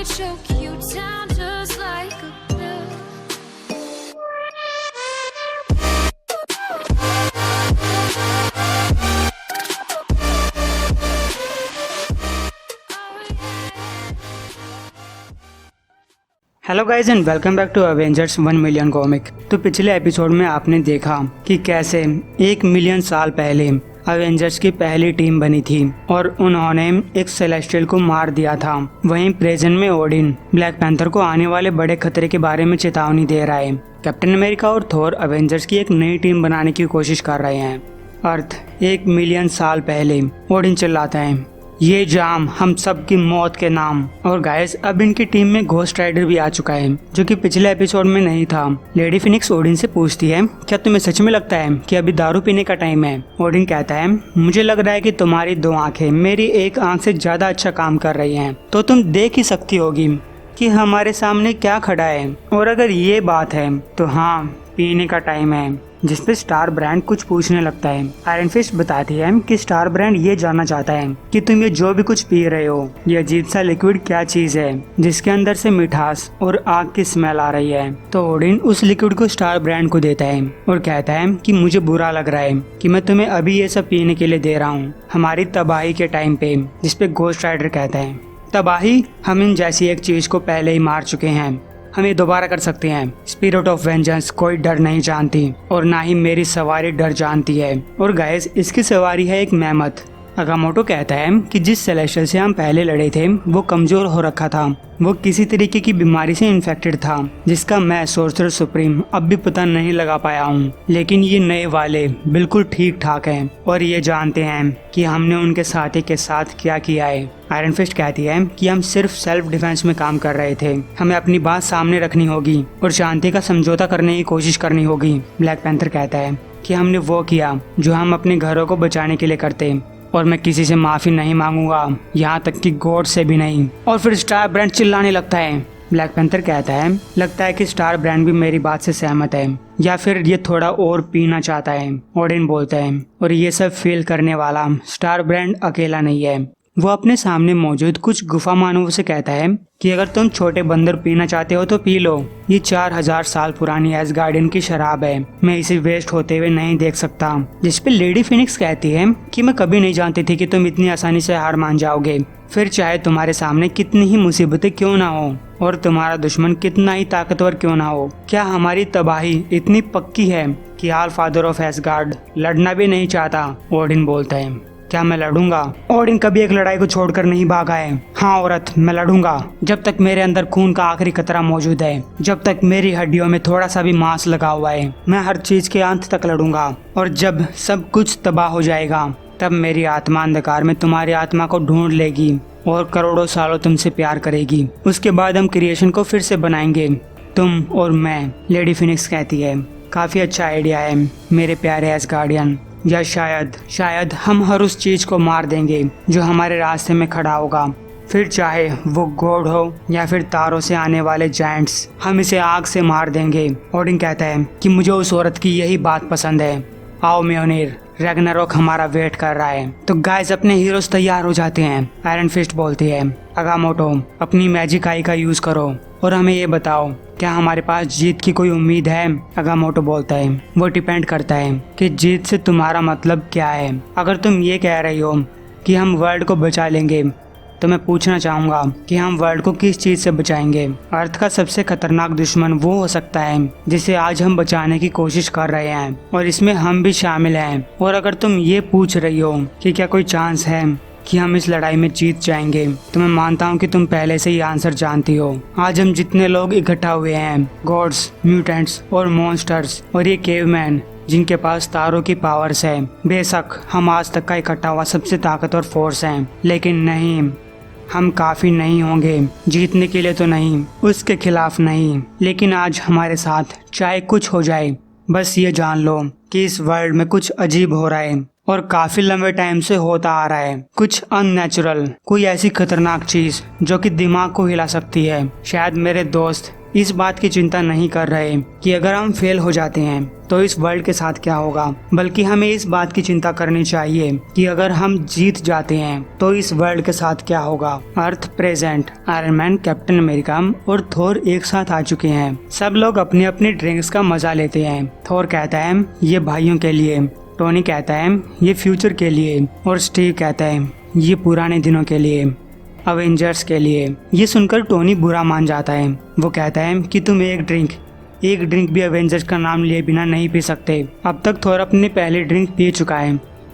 choke you down just like a pill. Hello guys and welcome back to Avengers 1 million comic. तो पिछले episode में आपने देखा कि कैसे 1 मिलियन साल पहले अवेंजर्स की पहली टीम बनी थी और उन्होंने एक सेलेस्टियल को मार दिया था। वहीं प्रेजेंट में ओडिन ब्लैक पैंथर को आने वाले बड़े खतरे के बारे में चेतावनी दे रहा है। कैप्टन अमेरिका और थोर अवेंजर्स की एक नई टीम बनाने की कोशिश कर रहे हैं। अर्थ 1 मिलियन साल पहले ओडिन चिल्लाता है, ये जाम हम सब की मौत के नाम। और गाइस अब इनकी टीम में घोस्ट राइडर भी आ चुका है, जो कि पिछले एपिसोड में नहीं था। लेडी फिनिक्स ओडिन से पूछती है, क्या तुम्हें सच में लगता है कि अभी दारू पीने का टाइम है? ओडिन कहता है, मुझे लग रहा है कि तुम्हारी 2 आंखें मेरी एक आंख से ज्यादा अच्छा काम कर रही हैं, तो तुम देख ही सकती होगी कि हमारे सामने क्या खड़ा है। और अगर ये बात है तो हाँ, पीने का टाइम है। जिसपे स्टार ब्रांड कुछ पूछने लगता है। आयरन फिस्ट बताती है कि स्टार ब्रांड ये जानना चाहता है कि तुम ये जो भी कुछ पी रहे हो, ये अजीब सा लिक्विड क्या चीज है जिसके अंदर से मिठास और आग की स्मेल आ रही है। तो ओडिन उस लिक्विड को स्टार ब्रांड को देता है और कहता है कि मुझे बुरा लग रहा है कि मैं तुम्हें अभी ये सब पीने के लिए दे रहा हूँ, हमारी तबाही के टाइम पे। जिसपे घोस्ट राइडर कहता है, तबाही? हम इन जैसी एक चीज को पहले ही मार चुके हैं, हम ये दोबारा कर सकते हैं। स्पिरिट ऑफ वेंजेंस कोई डर नहीं जानती और ना ही मेरी सवारी डर जानती है। और गाइस इसकी सवारी है एक मेहमत। अगामोटो कहता है कि जिस सेलेस्टियल से हम पहले लड़े थे वो कमजोर हो रखा था, वो किसी तरीके की बीमारी से इन्फेक्टेड था जिसका मैं सोर्सर सुप्रीम अब भी पता नहीं लगा पाया हूँ। लेकिन ये नए वाले बिल्कुल ठीक ठाक हैं और ये जानते हैं कि हमने उनके साथी के साथ क्या किया है। आयरन फिस्ट कहती है कि हम सिर्फ सेल्फ डिफेंस में काम कर रहे थे, हमें अपनी बात सामने रखनी होगी और शांति का समझौता करने की कोशिश करनी होगी। ब्लैक पैंथर कहता है कि हमने वो किया जो हम अपने घरों को बचाने के लिए करते और मैं किसी से माफी नहीं मांगूंगा, यहाँ तक कि गॉड से भी नहीं। और फिर स्टार ब्रांड चिल्लाने लगता है। ब्लैक पैंथर कहता है, लगता है कि स्टार ब्रांड भी मेरी बात से सहमत है या फिर ये थोड़ा और पीना चाहता है। ओडिन बोलता है, और ये सब फील करने वाला स्टार ब्रांड अकेला नहीं है। वो अपने सामने मौजूद कुछ गुफा मानवों से कहता है कि अगर तुम छोटे बंदर पीना चाहते हो तो पी लो, ये 4000 साल पुरानी एसगार्डियन की शराब है, मैं इसे वेस्ट होते हुए नहीं देख सकता। जिसपे लेडी फिनिक्स कहती है कि मैं कभी नहीं जानती थी कि तुम इतनी आसानी से हार मान जाओगे, फिर चाहे तुम्हारे सामने कितनी ही मुसीबतें क्यों ना हो और तुम्हारा दुश्मन कितना ही ताकतवर क्यों ना हो, क्या हमारी तबाही इतनी पक्की है कि आल फादर ऑफ एसगार्ड लड़ना भी नहीं चाहता? ओडिन बोलता है, क्या मैं लड़ूंगा? ओडिन कभी एक लड़ाई को छोड़कर नहीं भागा है। हाँ औरत, मैं लड़ूंगा जब तक मेरे अंदर खून का आखिरी कतरा मौजूद है, जब तक मेरी हड्डियों में थोड़ा सा भी मांस लगा हुआ है, मैं हर चीज के अंत तक लड़ूंगा। और जब सब कुछ तबाह हो जाएगा तब मेरी आत्मा अंधकार में तुम्हारी आत्मा को ढूंढ लेगी और करोड़ों सालों तुमसे प्यार करेगी। उसके बाद हम क्रिएशन को फिर से बनाएंगे, तुम और मैं। लेडी फिनिक्स कहती है, काफी अच्छा आइडिया है मेरे प्यारे एसगार्डियन, या शायद हम हर उस चीज को मार देंगे जो हमारे रास्ते में खड़ा होगा, फिर चाहे वो गॉड हो या फिर तारों से आने वाले जायंट्स, हम इसे आग से मार देंगे। ओडिन कहता है कि मुझे उस औरत की यही बात पसंद है, आओ म्योनिर, रैग्नारोक हमारा वेट कर रहा है। तो गाइस अपने हीरोज तैयार हो जाते हैं। आयरन फिस्ट बोलती है, अगामोटो अपनी मैजिक आई का यूज करो और हमें ये बताओ क्या हमारे पास जीत की कोई उम्मीद है? अगामोटो बोलता है, वो डिपेंड करता है कि जीत से तुम्हारा मतलब क्या है। अगर तुम ये कह रही हो कि हम वर्ल्ड को बचा लेंगे तो मैं पूछना चाहूँगा कि हम वर्ल्ड को किस चीज़ से बचाएंगे? अर्थ का सबसे खतरनाक दुश्मन वो हो सकता है जिसे आज हम बचाने की कोशिश कर रहे हैं और इसमें हम भी शामिल हैं। और अगर तुम ये पूछ रही हो कि क्या कोई चांस है कि हम इस लड़ाई में जीत जाएंगे, तो मैं मानता हूँ कि तुम पहले से ही आंसर जानती हो। आज हम जितने लोग इकट्ठा हुए हैं, गॉड्स, म्यूटेंट्स और मॉन्स्टर्स और ये केवमैन जिनके पास तारों की पावर्स है, बेशक हम आज तक का इकट्ठा हुआ सबसे ताकतवर फोर्स हैं, लेकिन नहीं, हम काफी नहीं होंगे जीतने के लिए, तो नहीं, उसके खिलाफ नहीं। लेकिन आज हमारे साथ चाहे कुछ हो जाए, बस ये जान लो कि इस वर्ल्ड में कुछ अजीब हो रहा है और काफी लंबे टाइम से होता आ रहा है। कुछ अननेचुरल, कोई ऐसी खतरनाक चीज जो कि दिमाग को हिला सकती है। शायद मेरे दोस्त इस बात की चिंता नहीं कर रहे कि अगर हम फेल हो जाते हैं तो इस वर्ल्ड के साथ क्या होगा, बल्कि हमें इस बात की चिंता करनी चाहिए कि अगर हम जीत जाते हैं तो इस वर्ल्ड के साथ क्या होगा। Earth present. Iron Man, Captain America और थोर एक साथ आ चुके हैं। सब लोग अपनी अपनी ड्रिंक्स का मजा लेते हैं। थोर कहता है ये भाइयों के लिए, टोनी कहता है ये फ्यूचर के लिए और स्टीव कहता है ये पुराने दिनों के लिए, अवेंजर्स के लिए। ये सुनकर टोनी बुरा मान जाता है। वो कहता है कि तुम एक ड्रिंक भी अवेंजर्स का नाम लिए बिना नहीं पी सकते। अब तक थोर अपनी पहली ड्रिंक पी चुका है।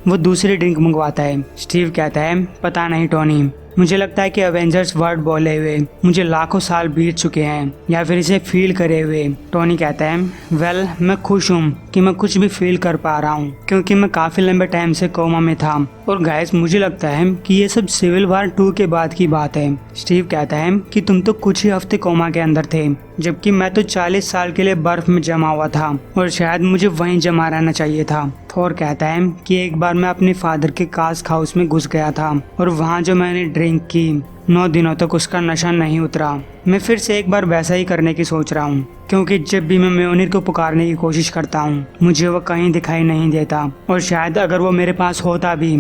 वो दूसरी ड्रिंक मंगवाता है। स्टीव कहता है पता नहीं टोनी, मुझे लगता है कि अवेंजर्स वर्ड बोले हुए मुझे लाखों साल बीत चुके हैं या फिर इसे फील करे हुए। टोनी कहता है वेल मैं खुश हूँ कि मैं कुछ भी फील कर पा रहा हूँ क्योंकि मैं काफी लंबे टाइम से कोमा में था। और गाइस मुझे लगता है कि ये सब सिविल वॉर 2 के बाद की बात है। स्टीव कहता है कि तुम तो कुछ ही हफ्ते कोमा के अंदर थे जबकि मैं तो 40 साल के लिए बर्फ में जमा हुआ था और शायद मुझे वहीं जमा रहना चाहिए था। थोर कहता है कि एक बार मैं अपने फादर के कास्ट हाउस में घुस गया था और वहाँ जो मैंने ड्रिंक की 9 दिनों तक उसका नशा नहीं उतरा। मैं फिर से एक बार वैसा ही करने की सोच रहा हूँ क्योंकि जब भी मैं म्योनिर को पुकारने की कोशिश करता हूँ मुझे वो कहीं दिखाई नहीं देता और शायद अगर वो मेरे पास होता भी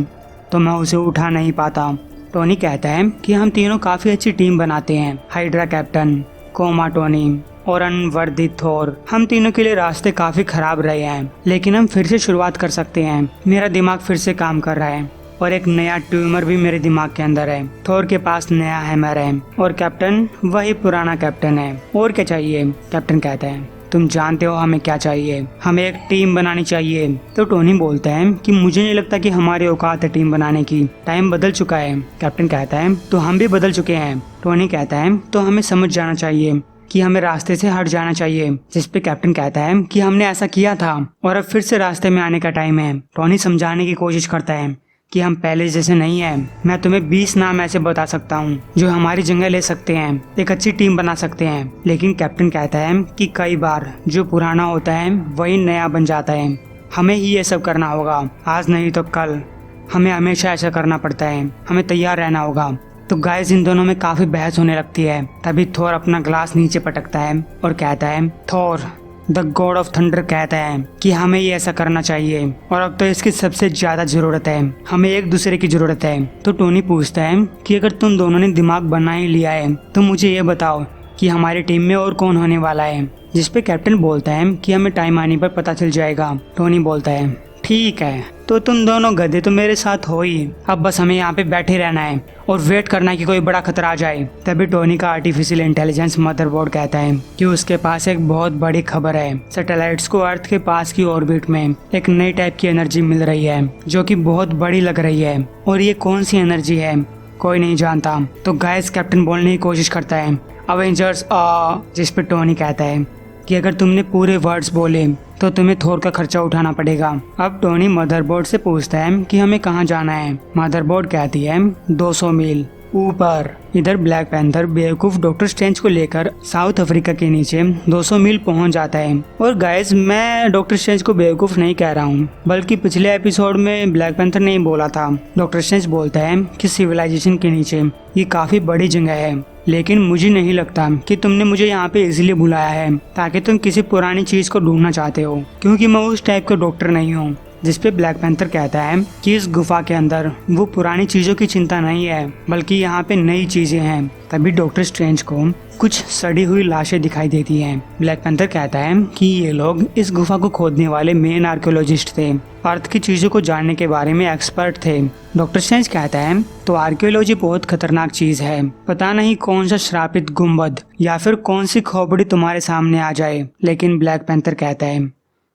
तो मैं उसे उठा नहीं पाता। टोनी कहता है कि हम तीनों काफी अच्छी टीम बनाते हैं। हाइड्रा कैप्टन, कोमा टोनी और अनवर्दी थोर। हम तीनों के लिए रास्ते काफी खराब रहे हैं लेकिन हम फिर से शुरुआत कर सकते हैं। मेरा दिमाग फिर से काम कर रहा है और एक नया ट्यूमर भी मेरे दिमाग के अंदर है। थोर के पास नया हैमर है और कैप्टन वही पुराना कैप्टन है। और क्या चाहिए? कैप्टन कहता है तुम जानते हो हमें क्या चाहिए, हमें एक टीम बनानी चाहिए। तो टोनी बोलता है कि मुझे नहीं लगता कि हमारी औकात है टीम बनाने की, टाइम बदल चुका है। कैप्टन कहता है तो हम भी बदल चुके हैं। टोनी कहता है तो हमें समझ जाना चाहिए कि हमें रास्ते से हट जाना चाहिए। जिस पे कैप्टन कहता है कि हमने ऐसा किया था और अब फिर से रास्ते में आने का टाइम है। टोनी समझाने की कोशिश करता है कि हम पहले जैसे नहीं है। मैं तुम्हें 20 नाम ऐसे बता सकता हूँ जो हमारी जगह ले सकते हैं, एक अच्छी टीम बना सकते हैं। लेकिन कैप्टन कहता है कि कई बार जो पुराना होता है वही नया बन जाता है। हमें ही ये सब करना होगा, आज नहीं तो कल। हमें हमेशा ऐसा करना पड़ता है, हमें तैयार रहना होगा। तो गाइस इन दोनों में काफी बहस होने लगती है। तभी थोर अपना ग्लास नीचे पटकता है और कहता है थोर द गॉड ऑफ थंडर कहता है कि हमें ये ऐसा करना चाहिए और अब तो इसकी सबसे ज्यादा जरूरत है, हमें एक दूसरे की जरूरत है। तो टोनी पूछता है कि अगर तुम दोनों ने दिमाग बना ही लिया है तो मुझे ये बताओ कि हमारी टीम में और कौन होने वाला है। जिस पे कैप्टन बोलता है कि हमें टाइम आने पर पता चल जाएगा। टोनी बोलता है ठीक है, तो तुम दोनों गधे तो मेरे साथ हो ही, अब बस हमें यहाँ पे बैठे रहना है और वेट करना है कि कोई बड़ा खतरा आ जाए। तभी टोनी का आर्टिफिशियल इंटेलिजेंस मदरबोर्ड कहता है कि उसके पास एक बहुत बड़ी खबर है। सैटेलाइट्स को अर्थ के पास की ऑर्बिट में एक नई टाइप की एनर्जी मिल रही है जो कि बहुत बड़ी लग रही है और ये कौन सी एनर्जी है कोई नहीं जानता। तो गाइस कैप्टन बोलने की कोशिश करता है अवेंजर्स जिस पे टोनी कहता है कि अगर तुमने पूरे वर्ड्स बोले तो तुम्हें थोर का खर्चा उठाना पड़ेगा। अब टोनी मदरबोर्ड से पूछता है कि हमें कहाँ जाना है। मदरबोर्ड कहती है 200 मील ऊपर। इधर ब्लैक पैंथर बेवकूफ डॉक्टर स्ट्रेंज को लेकर साउथ अफ्रीका के नीचे 200 मील पहुंच जाता है। और गाइस मैं डॉक्टर स्ट्रेंज को बेवकूफ नहीं कह रहा हूँ, बल्कि पिछले एपिसोड में ब्लैक पैंथर ने बोला था। डॉक्टर स्ट्रेंज बोलता है कि सिविलाइजेशन के नीचे ये काफी बड़ी जगह है, लेकिन मुझे नहीं लगता कि तुमने मुझे यहाँ पे इसलिए बुलाया है ताकि तुम किसी पुरानी चीज को ढूंढना चाहते हो, क्योंकि मैं उस टाइप का डॉक्टर नहीं हूँ। जिस पे ब्लैक पैंथर कहता है कि इस गुफा के अंदर वो पुरानी चीजों की चिंता नहीं है, बल्कि यहाँ पे नई चीजें हैं। तभी डॉक्टर स्ट्रेंज को कुछ सड़ी हुई लाशें दिखाई देती हैं। ब्लैक पैंथर कहता है कि ये लोग इस गुफा को खोदने वाले मेन आर्कियोलॉजिस्ट थे, अर्थ की चीजों को जानने के बारे में एक्सपर्ट थे। डॉक्टर स्ट्रेंज कहता है तो आर्कियोलॉजी बहुत खतरनाक चीज है, पता नहीं कौन सा श्रापित गुम्बद या फिर कौन सी खोपड़ी तुम्हारे सामने आ जाए। लेकिन ब्लैक पैंथर कहता है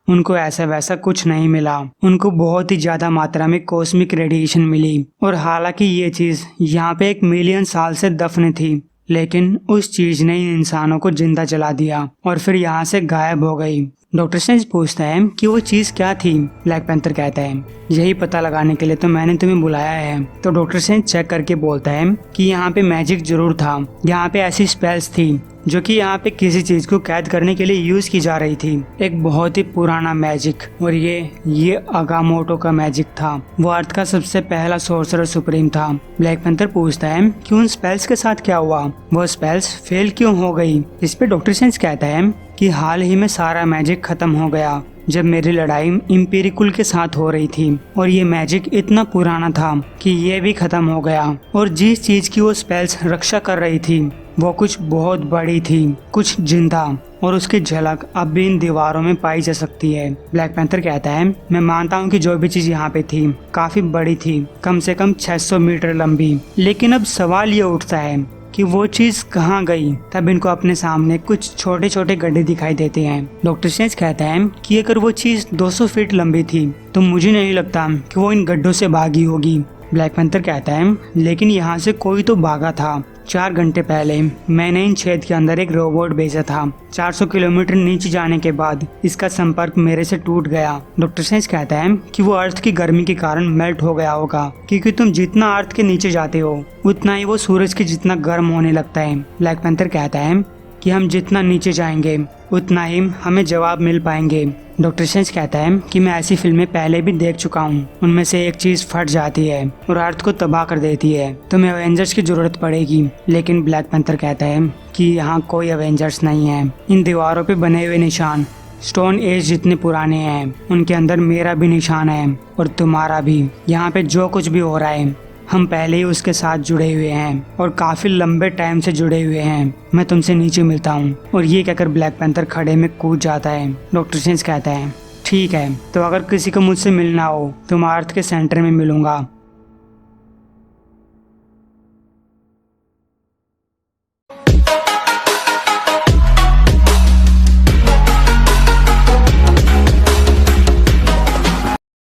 उनको ऐसा वैसा कुछ नहीं मिला, उनको बहुत ही ज्यादा मात्रा में कॉस्मिक रेडिएशन मिली। और हालांकि ये चीज यहाँ पे 1 मिलियन साल से दफन थी, लेकिन उस चीज ने इन इंसानों को जिंदा जला दिया और फिर यहाँ से गायब हो गई। डॉक्टर स्ट्रेंज पूछता है कि वो चीज क्या थी। ब्लैक पैंथर कहता है यही पता लगाने के लिए तो मैंने तुम्हें बुलाया है। तो डॉक्टर स्ट्रेंज चेक करके बोलता है कि यहाँ पे मैजिक जरूर था, यहाँ पे ऐसी स्पेल्स थी जो कि यहाँ पे किसी चीज को कैद करने के लिए यूज की जा रही थी। एक बहुत ही पुराना मैजिक, और ये अगामोटो का मैजिक था। वो अर्थ का सबसे पहला सोर्सरर सुप्रीम था। ब्लैक पैंथर पूछता है कि उन स्पेल्स के साथ क्या हुआ, वो स्पेल्स फेल क्यों हो गई। इस पे डॉक्टर स्ट्रेंज कहता है कि हाल ही में सारा मैजिक खत्म हो गया जब मेरी लड़ाई इम्पेरिकुल के साथ हो रही थी, और ये मैजिक इतना पुराना था कि ये भी खत्म हो गया। और जिस चीज की वो स्पेल्स रक्षा कर रही थी वो कुछ बहुत बड़ी थी, कुछ जिंदा, और उसकी झलक अब भी इन दीवारों में पाई जा सकती है। ब्लैक पैंथर कहता है मैं मानता हूँ कि जो भी चीज यहाँ पे थी काफी बड़ी थी, कम से कम 600 मीटर लंबी, लेकिन अब सवाल ये उठता है कि वो चीज कहाँ गई। तब इनको अपने सामने कुछ छोटे छोटे गड्ढे दिखाई देते हैं। डॉक्टर स्ट्रेंज कहता है कि अगर वो चीज 200 फीट लंबी थी तो मुझे नहीं लगता कि वो इन गड्ढों से भागी होगी। ब्लैक पैंथर कहता है लेकिन यहाँ से कोई तो भागा था। 4 घंटे पहले मैंने इन छेद के अंदर एक रोबोट भेजा था। 400 किलोमीटर नीचे जाने के बाद इसका संपर्क मेरे से टूट गया। डॉक्टर स्ट्रेंज कहता है कि वो अर्थ की गर्मी के कारण मेल्ट हो गया होगा, क्योंकि तुम जितना अर्थ के नीचे जाते हो उतना ही वो सूरज के जितना गर्म होने लगता है। ब्लैक पैंथर कहता है कि हम जितना नीचे जाएंगे उतना ही हमें जवाब मिल पाएंगे। डॉक्टर स्ट्रेंज कहता है कि मैं ऐसी फिल्में पहले भी देख चुका हूँ, उनमें से एक चीज फट जाती है और अर्थ को तबाह कर देती है, तुम्हें अवेंजर्स की जरूरत पड़ेगी। लेकिन ब्लैक पैंथर कहता है कि यहाँ कोई अवेंजर्स नहीं है। इन दीवारों पे बने हुए निशान स्टोन एज जितने पुराने हैं, उनके अंदर मेरा भी निशान है और तुम्हारा भी। यहाँ पे जो कुछ भी हो रहा है हम पहले ही उसके साथ जुड़े हुए हैं और काफी लंबे टाइम से जुड़े हुए हैं। मैं तुमसे नीचे मिलता हूँ। और ये कहकर ब्लैक पैंथर खड़े में कूद जाता है। डॉक्टर स्ट्रेंज कहता है ठीक है, तो अगर किसी को मुझसे मिलना हो तो मैं अर्थ के सेंटर में मिलूंगा।